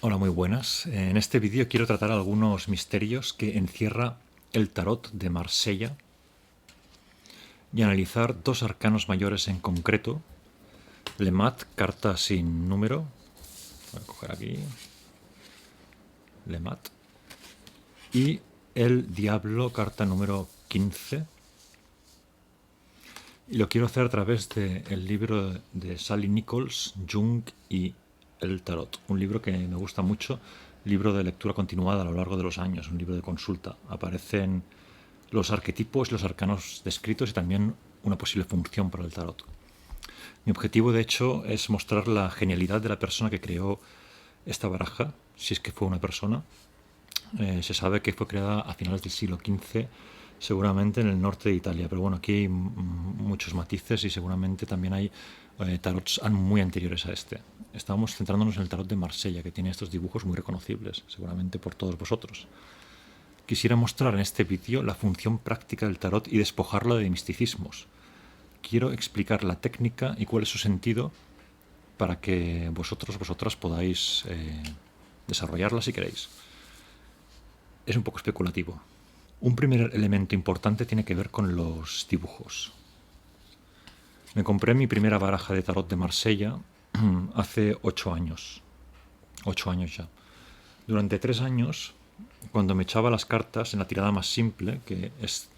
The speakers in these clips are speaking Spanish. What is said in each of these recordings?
Hola, muy buenas. En este vídeo quiero tratar algunos misterios que encierra el tarot de Marsella y analizar dos arcanos mayores en concreto. Le Mat, carta sin número. Voy a coger aquí. Le Mat. Y el Diablo, carta número 15. Y lo quiero hacer a través del libro de Sally Nichols, Jung y el Tarot. Un libro que me gusta mucho, libro de lectura continuada a lo largo de los años, un libro de consulta. Aparecen los arquetipos, los arcanos descritos y también una posible función para el tarot. Mi objetivo, de hecho, es mostrar la genialidad de la persona que creó esta baraja, si es que fue una persona. Se sabe que fue creada a finales del siglo XV, seguramente en el norte de Italia, pero bueno, aquí hay muchos matices y seguramente también hay tarots muy anteriores a este. Estábamos centrándonos en el tarot de Marsella, que tiene estos dibujos muy reconocibles, seguramente por todos vosotros. Quisiera mostrar en este vídeo la función práctica del tarot y despojarla de misticismos. Quiero explicar la técnica y cuál es su sentido para que vosotras podáis desarrollarla si queréis. Es un poco especulativo. Un primer elemento importante tiene que ver con los dibujos. Me compré mi primera baraja de tarot de Marsella hace 8 años. 8 años ya. Durante 3 años, cuando me echaba las cartas en la tirada más simple, que es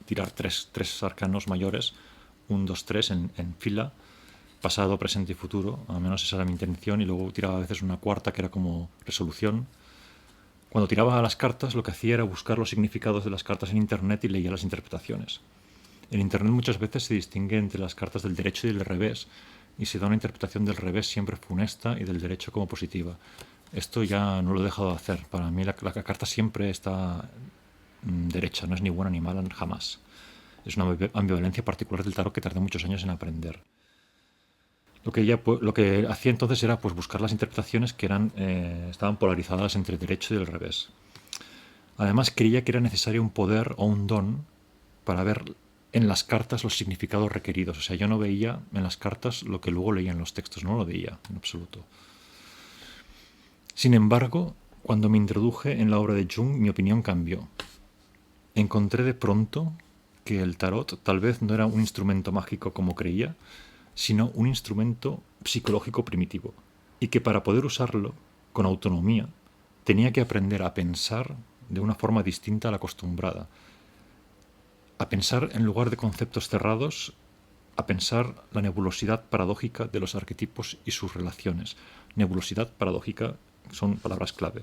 tirar tres arcanos mayores, 1, 2, 3 en fila, pasado, presente y futuro, al menos esa era mi intención, y luego tiraba a veces una cuarta que era como resolución. Cuando tiraba a las cartas, lo que hacía era buscar los significados de las cartas en internet y leía las interpretaciones. En internet muchas veces se distingue entre las cartas del derecho y del revés, y se da una interpretación del revés siempre funesta y del derecho como positiva. Esto ya no lo he dejado de hacer. Para mí la carta siempre está derecha, no es ni buena ni mala jamás. Es una ambivalencia particular del tarot que tardé muchos años en aprender. Lo que hacía entonces era pues buscar las interpretaciones que estaban polarizadas entre el derecho y el revés. Además creía que era necesario un poder o un don para ver en las cartas los significados requeridos. O sea, yo no veía en las cartas lo que luego leía en los textos, no lo veía en absoluto. Sin embargo, cuando me introduje en la obra de Jung, mi opinión cambió. Encontré de pronto que el tarot tal vez no era un instrumento mágico como creía, sino un instrumento psicológico primitivo, y que para poder usarlo con autonomía tenía que aprender a pensar de una forma distinta a la acostumbrada, a pensar en lugar de conceptos cerrados, a pensar la nebulosidad paradójica de los arquetipos y sus relaciones. Nebulosidad paradójica son palabras clave.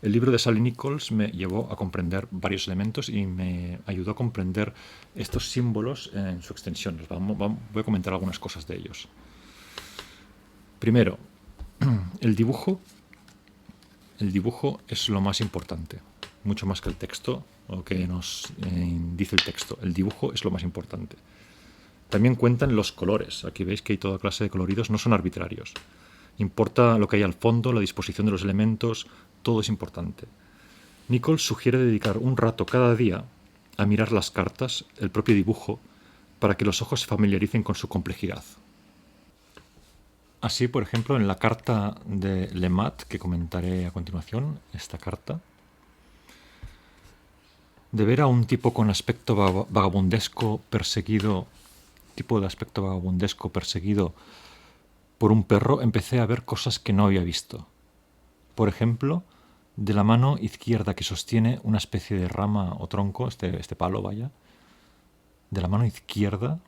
El libro de Sally Nichols me llevó a comprender varios elementos y me ayudó a comprender estos símbolos en su extensión. Voy a comentar algunas cosas de ellos. Primero, el dibujo. El dibujo es lo más importante, mucho más que el texto o que nos dice el texto. El dibujo es lo más importante. También cuentan los colores. Aquí veis que hay toda clase de coloridos, no son arbitrarios. Importa lo que hay al fondo, la disposición de los elementos, todo es importante. Nichols sugiere dedicar un rato cada día a mirar las cartas, el propio dibujo, para que los ojos se familiaricen con su complejidad. Así, por ejemplo, en la carta de Le Mat, que comentaré a continuación, esta carta, de ver a un tipo con aspecto vagabundesco perseguido, por un perro, empecé a ver cosas que no había visto. Por ejemplo, de la mano izquierda que sostiene una especie de rama o tronco, este palo, vaya, de la mano izquierda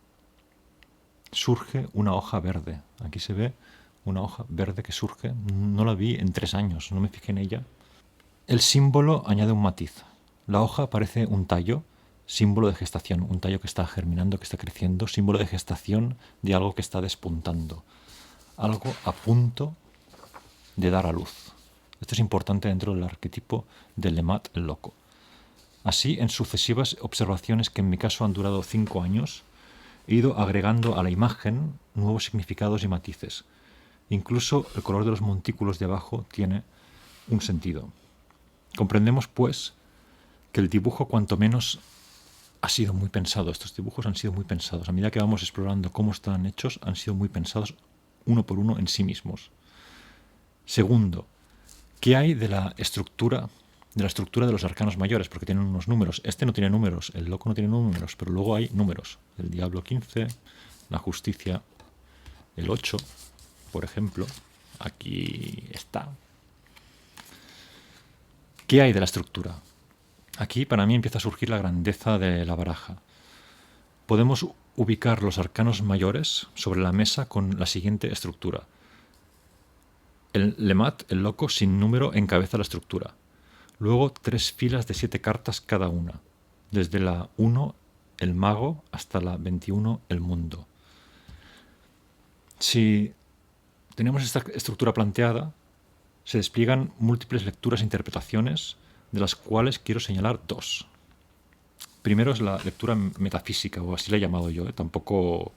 surge una hoja verde. Aquí se ve una hoja verde que surge. No la vi en 3 años, no me fijé en ella. El símbolo añade un matiz. La hoja parece un tallo, símbolo de gestación, un tallo que está germinando, que está creciendo, símbolo de gestación de algo que está despuntando, algo a punto de dar a luz. Esto es importante dentro del arquetipo de Le Mat, el loco. Así, en sucesivas observaciones que en mi caso han durado 5 años, he ido agregando a la imagen nuevos significados y matices. Incluso el color de los montículos de abajo tiene un sentido. Comprendemos, pues, que el dibujo cuanto menos ha sido muy pensado. Estos dibujos han sido muy pensados. A medida que vamos explorando cómo están hechos, han sido muy pensados uno por uno en sí mismos. Segundo, ¿qué hay de la estructura de los arcanos mayores? Porque tienen unos números. Este no tiene números, el loco no tiene números, pero luego hay números. El diablo 15, la justicia el 8, por ejemplo. Aquí está. ¿Qué hay de la estructura? Aquí para mí empieza a surgir la grandeza de la baraja. Podemos ubicar los arcanos mayores sobre la mesa con la siguiente estructura. El Lemat, el loco sin número, encabeza la estructura. Luego 3 filas de 7 cartas cada una. Desde la 1, el mago, hasta la 21, el mundo. Si tenemos esta estructura planteada, se despliegan múltiples lecturas e interpretaciones, de las cuales quiero señalar 2. Primero es la lectura metafísica, o así la he llamado yo. Tampoco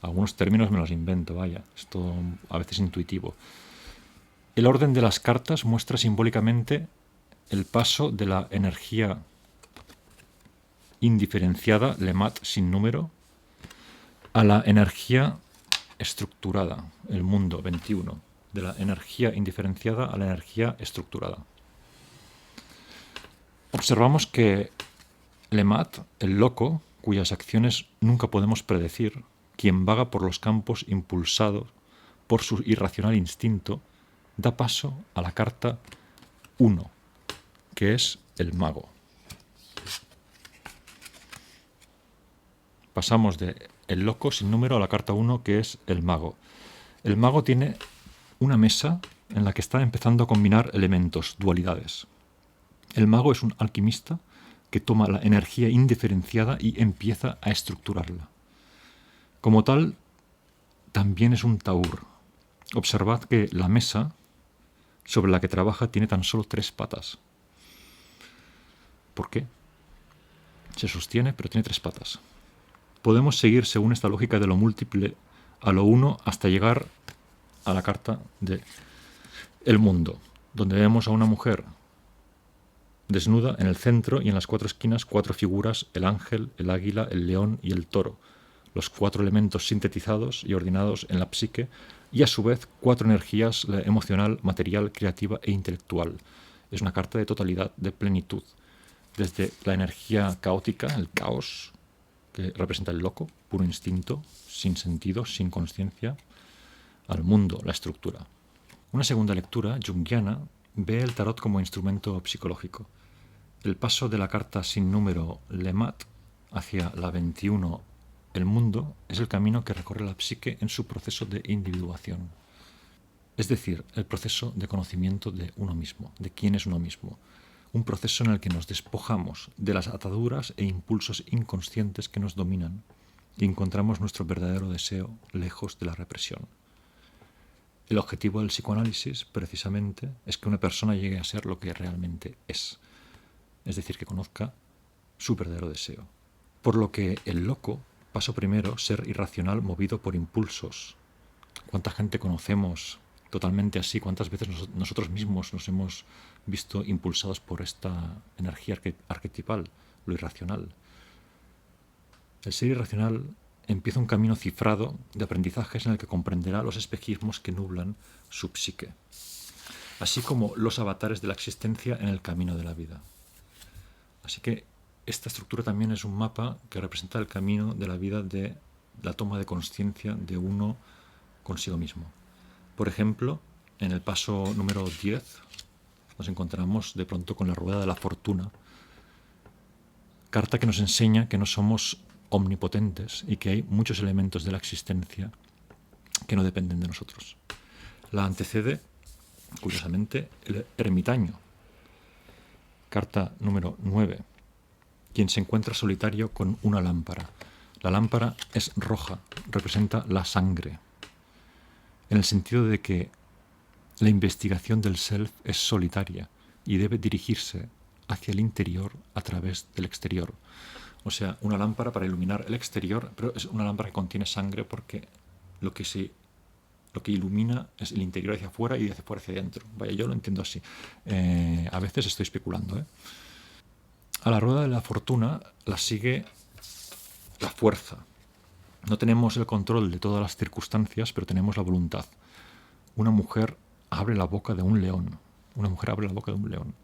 algunos términos me los invento, vaya. Esto a veces intuitivo. El orden de las cartas muestra simbólicamente el paso de la energía indiferenciada, Lemat sin número, a la energía estructurada, el mundo 21, de la energía indiferenciada a la energía estructurada. Observamos que Lemat, el loco, cuyas acciones nunca podemos predecir, quien vaga por los campos impulsado por su irracional instinto, da paso a la carta 1, que es el mago. Pasamos de el loco sin número a la carta 1, que es el mago. El mago tiene una mesa en la que está empezando a combinar elementos, dualidades. El mago es un alquimista que toma la energía indiferenciada y empieza a estructurarla. Como tal, también es un taur. Observad que la mesa sobre la que trabaja tiene tan solo 3 patas. ¿Por qué? Se sostiene, pero tiene 3 patas. Podemos seguir según esta lógica de lo múltiple a lo uno hasta llegar a la carta de el mundo, donde vemos a una mujer desnuda en el centro y en las 4 esquinas 4 figuras, el ángel, el águila, el león y el toro, los 4 elementos sintetizados y ordenados en la psique, y a su vez 4 energías, la emocional, material, creativa e intelectual. Es una carta de totalidad, de plenitud, desde la energía caótica, el caos, que representa el loco, puro instinto, sin sentido, sin conciencia, al mundo, la estructura. Una segunda lectura, junguiana, ve el tarot como instrumento psicológico. El paso de la carta sin número Lemat hacia la 21, el mundo, es el camino que recorre la psique en su proceso de individuación. Es decir, el proceso de conocimiento de uno mismo, de quién es uno mismo. Un proceso en el que nos despojamos de las ataduras e impulsos inconscientes que nos dominan y encontramos nuestro verdadero deseo lejos de la represión. El objetivo del psicoanálisis, precisamente, es que una persona llegue a ser lo que realmente es decir, que conozca su verdadero deseo. Por lo que el loco pasa primero ser irracional movido por impulsos. ¿Cuánta gente conocemos totalmente así? ¿Cuántas veces nosotros mismos nos hemos visto impulsados por esta energía arquetipal, lo irracional? El ser irracional empieza un camino cifrado de aprendizajes en el que comprenderá los espejismos que nublan su psique, así como los avatares de la existencia en el camino de la vida. Así que esta estructura también es un mapa que representa el camino de la vida de la toma de conciencia de uno consigo mismo. Por ejemplo, en el paso número 10 nos encontramos de pronto con la rueda de la fortuna, carta que nos enseña que no somos omnipotentes y que hay muchos elementos de la existencia que no dependen de nosotros. La antecede, curiosamente, el ermitaño, carta número 9, quien se encuentra solitario con una lámpara. La lámpara es roja, representa la sangre, en el sentido de que la investigación del self es solitaria y debe dirigirse hacia el interior a través del exterior. O sea, una lámpara para iluminar el exterior, pero es una lámpara que contiene sangre porque lo que ilumina es el interior hacia afuera y de afuera hacia adentro. Vaya, yo lo entiendo así. A veces estoy especulando. A la rueda de la fortuna la sigue la fuerza. No tenemos el control de todas las circunstancias, pero tenemos la voluntad. Una mujer abre la boca de un león. Una mujer abre la boca de un león.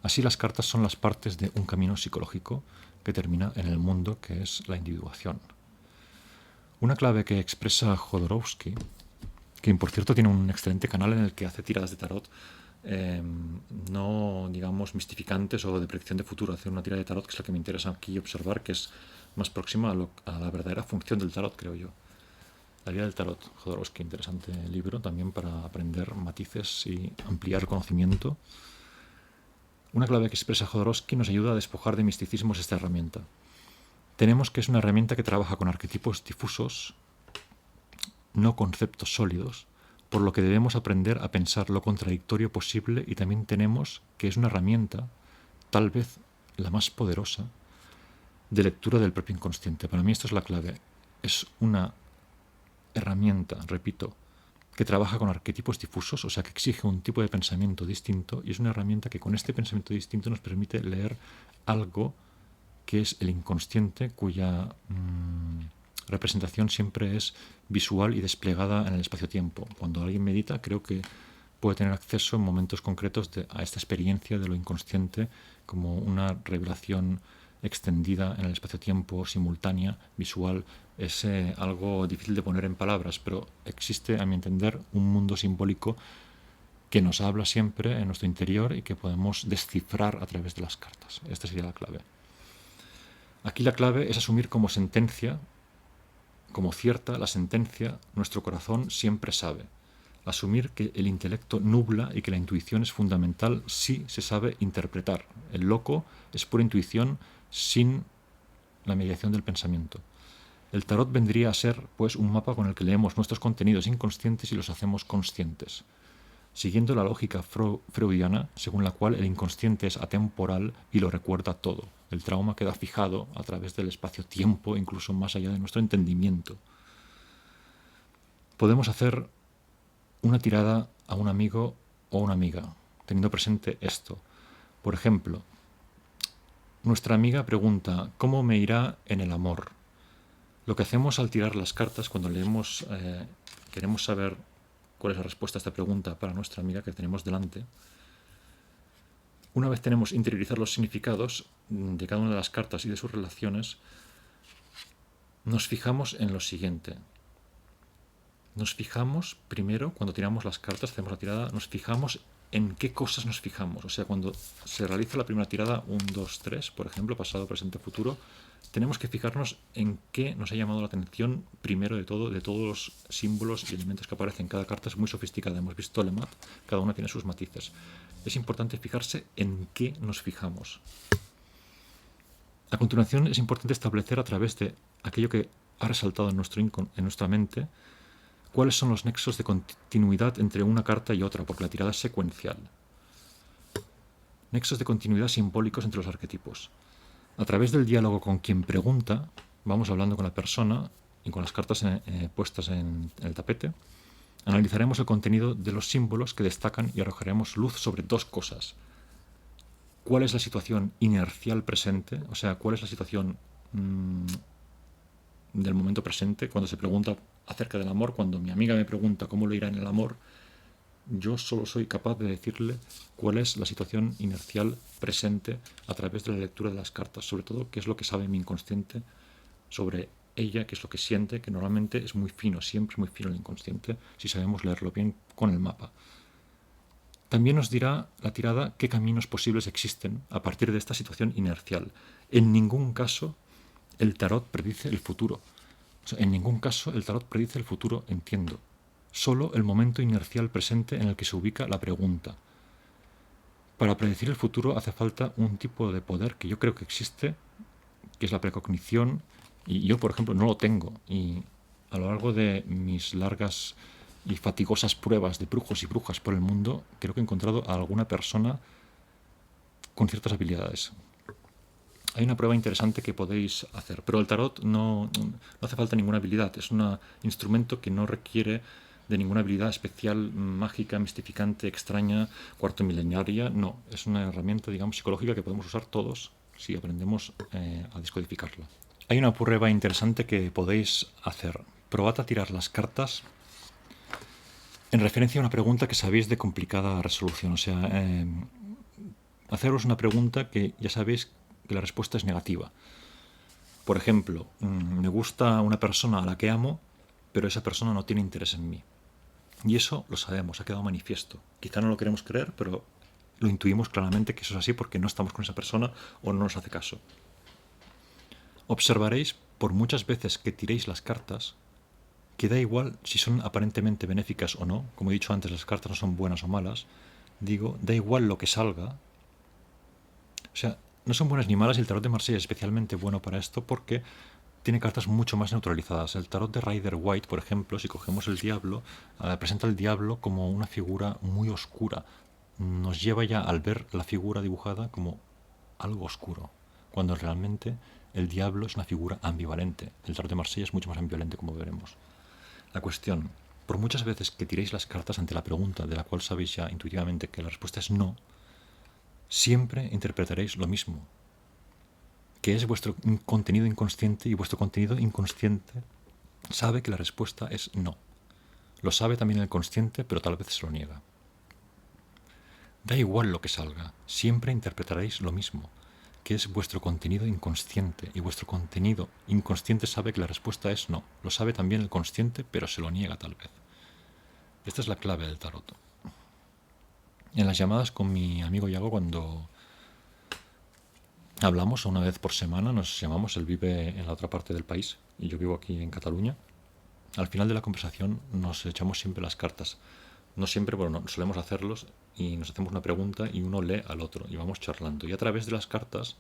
Así las cartas son las partes de un camino psicológico que termina en el mundo, que es la individuación. Una clave que expresa Jodorowsky, quien por cierto tiene un excelente canal en el que hace tiradas de tarot, no digamos mistificantes o de predicción de futuro, hace una tirada de tarot que es la que me interesa aquí observar, que es más próxima a la verdadera función del tarot, creo yo. La vida del tarot, Jodorowsky, interesante libro también para aprender matices y ampliar conocimiento. Una clave que expresa Jodorowsky nos ayuda a despojar de misticismos esta herramienta. Tenemos que es una herramienta que trabaja con arquetipos difusos, no conceptos sólidos, por lo que debemos aprender a pensar lo contradictorio posible, y también tenemos que es una herramienta, tal vez la más poderosa, de lectura del propio inconsciente. Para mí esto es la clave. Es una herramienta, repito, que trabaja con arquetipos difusos, o sea, que exige un tipo de pensamiento distinto, y es una herramienta que con este pensamiento distinto nos permite leer algo que es el inconsciente, cuya representación siempre es visual y desplegada en el espacio-tiempo. Cuando alguien medita, creo que puede tener acceso en momentos concretos a esta experiencia de lo inconsciente como una revelación extendida en el espacio-tiempo, simultánea, visual. Es algo difícil de poner en palabras, pero existe, a mi entender, un mundo simbólico que nos habla siempre en nuestro interior y que podemos descifrar a través de las cartas. Esta sería la clave. Aquí la clave es asumir como sentencia, como cierta la sentencia, nuestro corazón siempre sabe. Asumir que el intelecto nubla y que la intuición es fundamental si se sabe interpretar. El loco es pura intuición sin la mediación del pensamiento. El tarot vendría a ser, pues, un mapa con el que leemos nuestros contenidos inconscientes y los hacemos conscientes, siguiendo la lógica freudiana, según la cual el inconsciente es atemporal y lo recuerda todo. El trauma queda fijado a través del espacio-tiempo, incluso más allá de nuestro entendimiento. Podemos hacer una tirada a un amigo o una amiga, teniendo presente esto. Por ejemplo, nuestra amiga pregunta: ¿cómo me irá en el amor? Lo que hacemos al tirar las cartas, cuando leemos, queremos saber cuál es la respuesta a esta pregunta para nuestra amiga que tenemos delante. Una vez tenemos interiorizar los significados de cada una de las cartas y de sus relaciones, nos fijamos en lo siguiente. Nos fijamos primero, cuando tiramos las cartas, hacemos la tirada, nos fijamos en qué cosas nos fijamos. O sea, cuando se realiza la primera tirada, 1, 2, 3, por ejemplo, pasado, presente, futuro, tenemos que fijarnos en qué nos ha llamado la atención primero de todo, de todos los símbolos y elementos que aparecen. Cada carta es muy sofisticada, hemos visto Lemat, cada una tiene sus matices. Es importante fijarse en qué nos fijamos. A continuación, es importante establecer a través de aquello que ha resaltado en nuestra mente cuáles son los nexos de continuidad entre una carta y otra, porque la tirada es secuencial. Nexos de continuidad simbólicos entre los arquetipos. A través del diálogo con quien pregunta, vamos hablando con la persona y con las cartas puestas en el tapete, analizaremos el contenido de los símbolos que destacan y arrojaremos luz sobre dos cosas. ¿Cuál es la situación inercial presente? O sea, ¿cuál es la situación del momento presente? Cuando se pregunta acerca del amor, cuando mi amiga me pregunta cómo le irá en el amor, yo solo soy capaz de decirle cuál es la situación inercial presente a través de la lectura de las cartas, sobre todo qué es lo que sabe mi inconsciente sobre ella, qué es lo que siente, que normalmente es muy fino, siempre es muy fino el inconsciente, si sabemos leerlo bien con el mapa. También nos dirá la tirada qué caminos posibles existen a partir de esta situación inercial. En ningún caso el tarot predice el futuro. O sea, en ningún caso el tarot predice el futuro, entiendo. Solo el momento inercial presente en el que se ubica la pregunta. Para predecir el futuro hace falta un tipo de poder que yo creo que existe, que es la precognición, y yo, por ejemplo, no lo tengo. Y a lo largo de mis largas y fatigosas pruebas de brujos y brujas por el mundo, creo que he encontrado a alguna persona con ciertas habilidades. Hay una prueba interesante que podéis hacer, pero el tarot no hace falta ninguna habilidad. Es un instrumento que no requiere de ninguna habilidad especial, mágica, mistificante, extraña, cuarto milenaria. No, es una herramienta, digamos, psicológica que podemos usar todos si aprendemos a descodificarla. Hay una prueba interesante que podéis hacer. Probad a tirar las cartas en referencia a una pregunta que sabéis de complicada resolución. O sea, haceros una pregunta que ya sabéis que la respuesta es negativa. Por ejemplo, me gusta una persona a la que amo, pero esa persona no tiene interés en mí. Y eso lo sabemos, ha quedado manifiesto. Quizá no lo queremos creer, pero lo intuimos claramente que eso es así porque no estamos con esa persona o no nos hace caso. Observaréis por muchas veces que tiréis las cartas que da igual si son aparentemente benéficas o no. Como he dicho antes, las cartas no son buenas o malas. Digo, da igual lo que salga. O sea, no son buenas ni malas y el tarot de Marsella es especialmente bueno para esto porque tiene cartas mucho más neutralizadas. El tarot de Rider White, por ejemplo, si cogemos el diablo, presenta al diablo como una figura muy oscura. Nos lleva ya al ver la figura dibujada como algo oscuro, cuando realmente el diablo es una figura ambivalente. El tarot de Marsella es mucho más ambivalente, como veremos. La cuestión, por muchas veces que tiréis las cartas ante la pregunta de la cual sabéis ya intuitivamente que la respuesta es no, siempre interpretaréis lo mismo, que es vuestro contenido inconsciente, y vuestro contenido inconsciente sabe que la respuesta es no. Lo sabe también el consciente, pero tal vez se lo niega. Da igual lo que salga, siempre interpretaréis lo mismo, que es vuestro contenido inconsciente, y vuestro contenido inconsciente sabe que la respuesta es no. Lo sabe también el consciente, pero se lo niega tal vez. Esta es la clave del tarot. En las llamadas con mi amigo Yago, cuando hablamos una vez por semana, nos llamamos, él vive en la otra parte del país y yo vivo aquí en Cataluña. Al final de la conversación nos echamos siempre las cartas. No siempre, pero no, solemos hacerlos y nos hacemos una pregunta y uno lee al otro y vamos charlando. Y a través de las cartas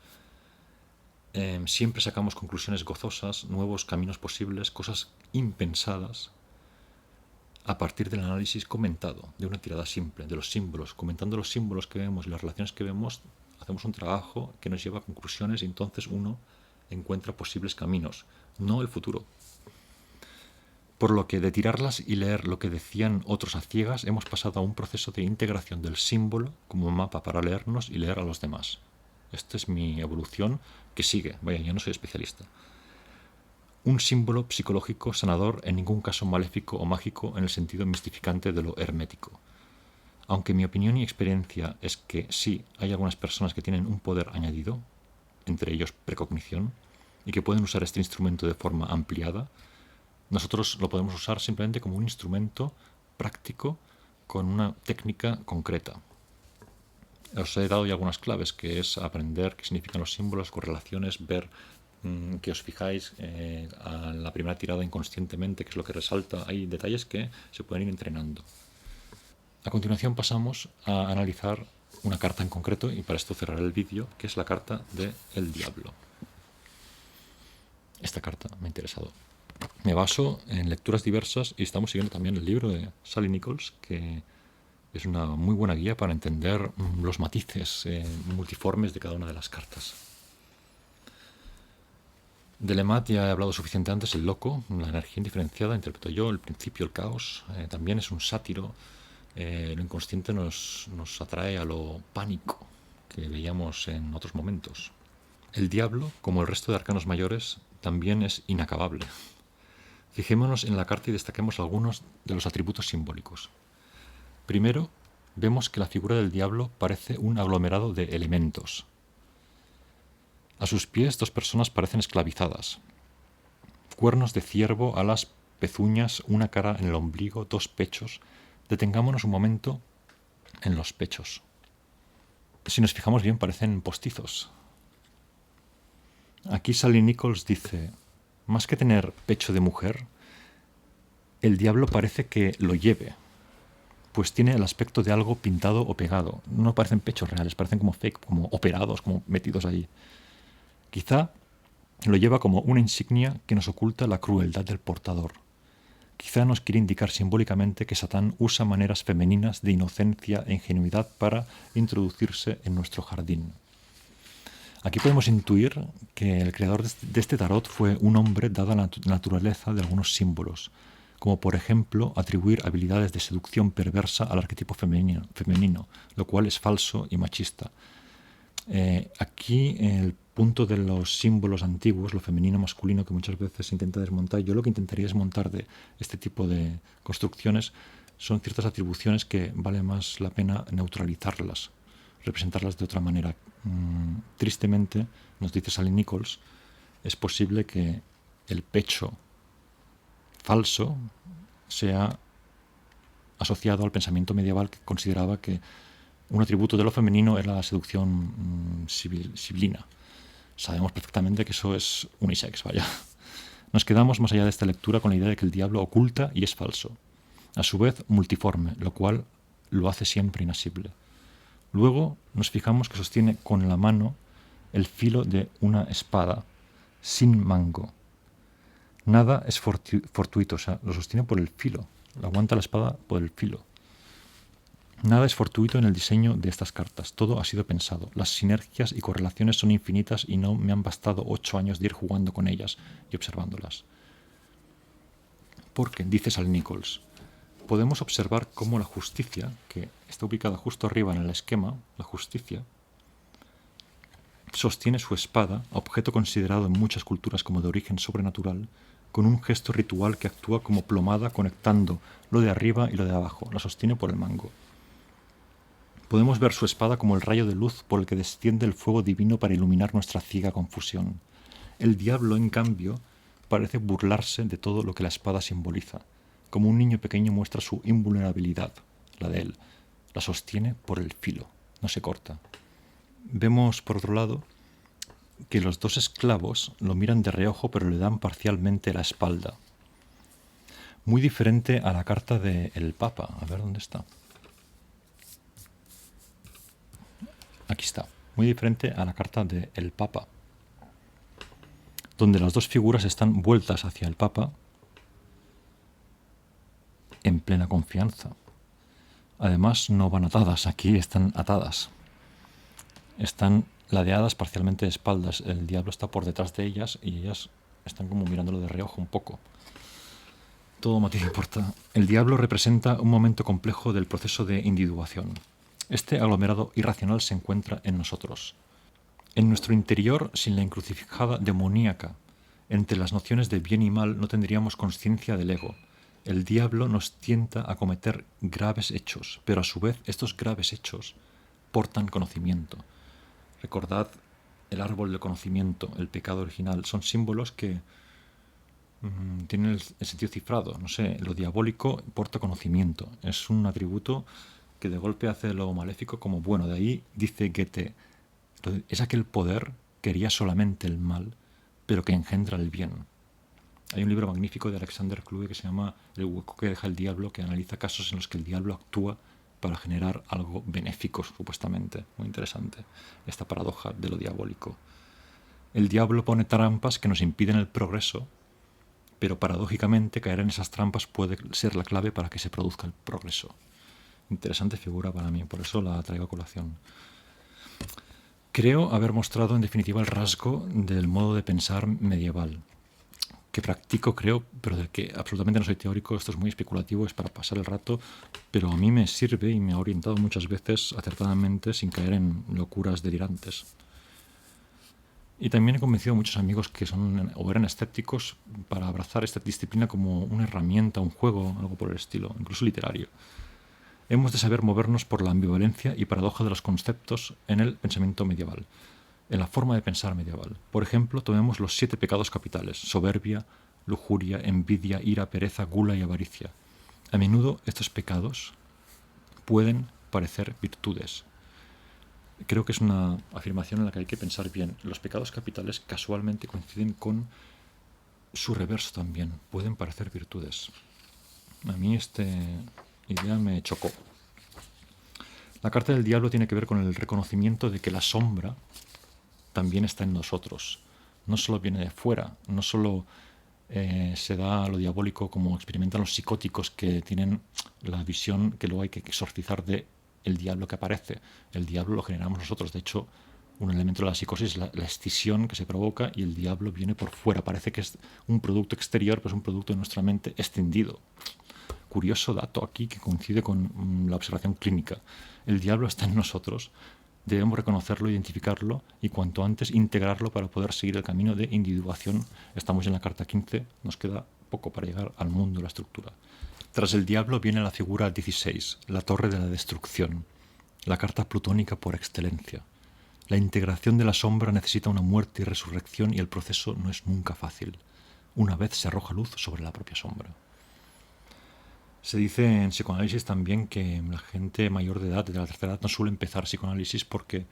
siempre sacamos conclusiones gozosas, nuevos caminos posibles, cosas impensadas, a partir del análisis comentado, de una tirada simple, de los símbolos. Comentando los símbolos que vemos y las relaciones que vemos, hacemos un trabajo que nos lleva a conclusiones y entonces uno encuentra posibles caminos, no el futuro. Por lo que de tirarlas y leer lo que decían otros a ciegas, hemos pasado a un proceso de integración del símbolo como mapa para leernos y leer a los demás. Esta es mi evolución que sigue. Vaya, yo no soy especialista. Un símbolo psicológico sanador, en ningún caso maléfico o mágico en el sentido mistificante de lo hermético. Aunque mi opinión y experiencia es que sí, hay algunas personas que tienen un poder añadido, entre ellos precognición, y que pueden usar este instrumento de forma ampliada, nosotros lo podemos usar simplemente como un instrumento práctico con una técnica concreta. Os he dado ya algunas claves, que es aprender qué significan los símbolos, correlaciones, ver que os fijáis a la primera tirada inconscientemente, que es lo que resalta. Hay detalles que se pueden ir entrenando. A continuación pasamos a analizar una carta en concreto, y para esto cerraré el vídeo, que es la carta de El Diablo. Esta carta me ha interesado. Me baso en lecturas diversas y estamos siguiendo también el libro de Sally Nichols, que es una muy buena guía para entender los matices multiformes de cada una de las cartas. De Lemaitre ya he hablado suficiente antes, el loco, la energía indiferenciada, interpreto yo, el principio, el caos, también es un sátiro. Lo inconsciente nos atrae a lo pánico que veíamos en otros momentos. El diablo, como el resto de arcanos mayores, también es inacabable. Fijémonos en la carta y destaquemos algunos de los atributos simbólicos. Primero, vemos que la figura del diablo parece un aglomerado de elementos. A sus pies, dos personas parecen esclavizadas. Cuernos de ciervo, alas, pezuñas, una cara en el ombligo, dos pechos. Detengámonos un momento en los pechos. Si nos fijamos bien, parecen postizos. Aquí Sally Nichols dice: más que tener pecho de mujer, el diablo parece que lo lleve, pues tiene el aspecto de algo pintado o pegado. No parecen pechos reales, parecen como fake, como operados, como metidos ahí. Quizá lo lleva como una insignia que nos oculta la crueldad del portador. Quizá nos quiere indicar simbólicamente que Satán usa maneras femeninas de inocencia e ingenuidad para introducirse en nuestro jardín. Aquí podemos intuir que el creador de este tarot fue un hombre dada la naturaleza de algunos símbolos, como por ejemplo atribuir habilidades de seducción perversa al arquetipo femenino, lo cual es falso y machista. Aquí el punto de los símbolos antiguos, lo femenino masculino, que muchas veces se intenta desmontar, yo lo que intentaría es montar de este tipo de construcciones son ciertas atribuciones que vale más la pena neutralizarlas, representarlas de otra manera. Tristemente, nos dice Sally Nichols, es posible que el pecho falso sea asociado al pensamiento medieval que consideraba que un atributo de lo femenino era la seducción sibilina. Sabemos perfectamente que eso es unisex, vaya. Nos quedamos más allá de esta lectura con la idea de que el diablo oculta y es falso, a su vez multiforme, lo cual lo hace siempre inasible. Luego nos fijamos que sostiene con la mano el filo de una espada sin mango. Nada es fortuito, o sea, lo sostiene por el filo, lo aguanta la espada por el filo. Nada es fortuito en el diseño de estas cartas, todo ha sido pensado. Las sinergias y correlaciones son infinitas y no me han bastado 8 años de ir jugando con ellas y observándolas. Porque, dice Sally Nichols, podemos observar cómo la justicia, que está ubicada justo arriba en el esquema, la justicia, sostiene su espada, objeto considerado en muchas culturas como de origen sobrenatural, con un gesto ritual que actúa como plomada conectando lo de arriba y lo de abajo, la sostiene por el mango. Podemos ver su espada como el rayo de luz por el que desciende el fuego divino para iluminar nuestra ciega confusión. El diablo, en cambio, parece burlarse de todo lo que la espada simboliza. Como un niño pequeño muestra su invulnerabilidad, la de él. La sostiene por el filo, no se corta. Vemos, por otro lado, que los dos esclavos lo miran de reojo pero le dan parcialmente la espalda. Muy diferente a la carta del Papa. A ver dónde está. Aquí está. Muy diferente a la carta del Papa, donde las dos figuras están vueltas hacia el Papa en plena confianza. Además, no van atadas, aquí están atadas. Están ladeadas parcialmente de espaldas. El diablo está por detrás de ellas y ellas están como mirándolo de reojo un poco. Todo matiz importa. El diablo representa un momento complejo del proceso de individuación. Este aglomerado irracional se encuentra en nosotros. En nuestro interior, sin la encrucijada demoníaca, entre las nociones de bien y mal no tendríamos conciencia del ego. El diablo nos tienta a cometer graves hechos, pero a su vez estos graves hechos portan conocimiento. Recordad el árbol del conocimiento, el pecado original, son símbolos que tienen el sentido cifrado. No sé, lo diabólico porta conocimiento, es un atributo que de golpe hace lo maléfico como bueno. De ahí dice Goethe, es aquel poder que haría solamente el mal, pero que engendra el bien. Hay un libro magnífico de Alexander Kluge que se llama El hueco que deja el diablo, que analiza casos en los que el diablo actúa para generar algo benéfico, supuestamente. Muy interesante esta paradoja de lo diabólico. El diablo pone trampas que nos impiden el progreso, pero paradójicamente caer en esas trampas puede ser la clave para que se produzca el progreso. Interesante figura para mí, por eso la traigo a colación. Creo haber mostrado en definitiva el rasgo del modo de pensar medieval, que practico, creo, pero del que absolutamente no soy teórico. Esto es muy especulativo, es para pasar el rato, pero a mí me sirve y me ha orientado muchas veces acertadamente sin caer en locuras delirantes. Y también he convencido a muchos amigos que son o eran escépticos para abrazar esta disciplina como una herramienta, un juego, algo por el estilo, incluso literario. Hemos de saber movernos por la ambivalencia y paradoja de los conceptos en el pensamiento medieval, en la forma de pensar medieval. Por ejemplo, tomemos los 7 pecados capitales: soberbia, lujuria, envidia, ira, pereza, gula y avaricia. A menudo estos pecados pueden parecer virtudes. Creo que es una afirmación en la que hay que pensar bien. Los pecados capitales casualmente coinciden con su reverso también. Pueden parecer virtudes. A mí esta idea me chocó. La carta del diablo tiene que ver con el reconocimiento de que la sombra también está en nosotros. No solo viene de fuera, no solo se da lo diabólico como experimentan los psicóticos que tienen la visión que luego hay que exorcizar de el diablo que aparece. El diablo lo generamos nosotros. De hecho, un elemento de la psicosis es la escisión que se provoca y el diablo viene por fuera. Parece que es un producto exterior, pero es un producto de nuestra mente extendido. Curioso dato aquí que coincide con la observación clínica. El diablo está en nosotros. Debemos reconocerlo, identificarlo y cuanto antes integrarlo para poder seguir el camino de individuación. Estamos en la carta 15, nos queda poco para llegar al mundo de la estructura. Tras el diablo viene la figura 16, la torre de la destrucción, la carta plutónica por excelencia. La integración de la sombra necesita una muerte y resurrección y el proceso no es nunca fácil. Una vez se arroja luz sobre la propia sombra. Se dice en psicoanálisis también que la gente mayor de edad, de la tercera edad, no suele empezar psicoanálisis porque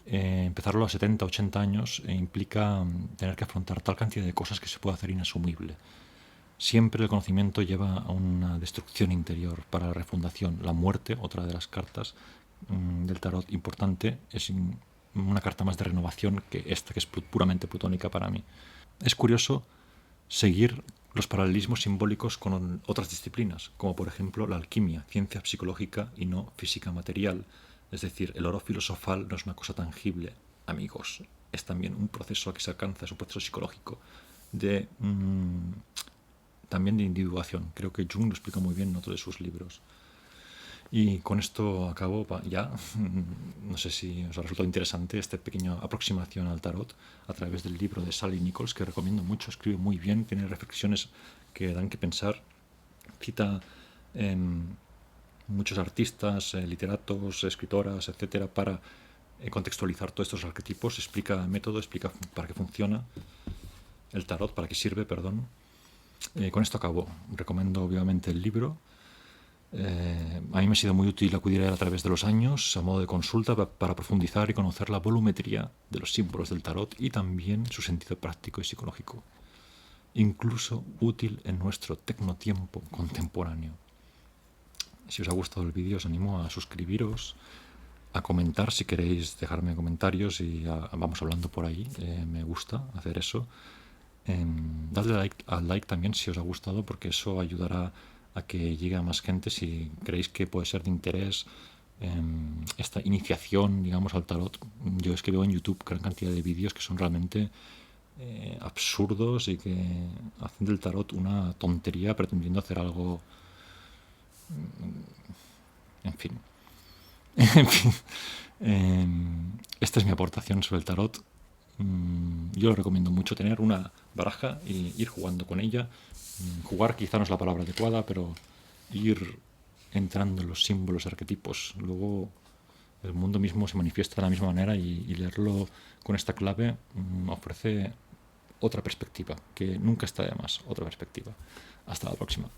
empezarlo a los 70, 80 años implica tener que afrontar tal cantidad de cosas que se puede hacer inasumible. Siempre el conocimiento lleva a una destrucción interior para la refundación. La muerte, otra de las cartas del tarot importante, es una carta más de renovación que esta, que es puramente plutónica para mí. Es curioso seguir los paralelismos simbólicos con otras disciplinas, como por ejemplo la alquimia, ciencia psicológica y no física material. Es decir, el oro filosofal no es una cosa tangible, amigos. Es también un proceso que se alcanza, es un proceso psicológico también de individuación. Creo que Jung lo explica muy bien en otro de sus libros. Y con esto acabo ya. No sé si os ha resultado interesante esta pequeña aproximación al tarot a través del libro de Sally Nichols, que recomiendo mucho. Escribe muy bien, tiene reflexiones que dan que pensar. Cita muchos artistas, literatos, escritoras, etcétera, para contextualizar todos estos arquetipos. Explica el método, explica para qué funciona el tarot, para qué sirve, perdón. Con esto acabo. Recomiendo obviamente el libro. A mí me ha sido muy útil acudir a él a través de los años, a modo de consulta, para profundizar y conocer la volumetría de los símbolos del tarot y también su sentido práctico y psicológico. Incluso útil en nuestro tecnotiempo contemporáneo. Si os ha gustado el vídeo, os animo a suscribiros, a comentar si queréis dejarme comentarios y vamos hablando por ahí. Me gusta hacer eso. Dadle al like también si os ha gustado, porque eso ayudará a que llegue a más gente. Si creéis que puede ser de interés esta iniciación, digamos, al tarot. Yo es que veo en YouTube gran cantidad de vídeos que son realmente absurdos y que hacen del tarot una tontería pretendiendo hacer algo. En fin. En fin. Esta es mi aportación sobre el tarot. Yo lo recomiendo mucho, tener una baraja y ir jugando con ella. Jugar quizá no es la palabra adecuada, pero ir entrando en los símbolos, arquetipos. Luego el mundo mismo se manifiesta de la misma manera y leerlo con esta clave ofrece otra perspectiva, que nunca está de más, otra perspectiva. Hasta la próxima.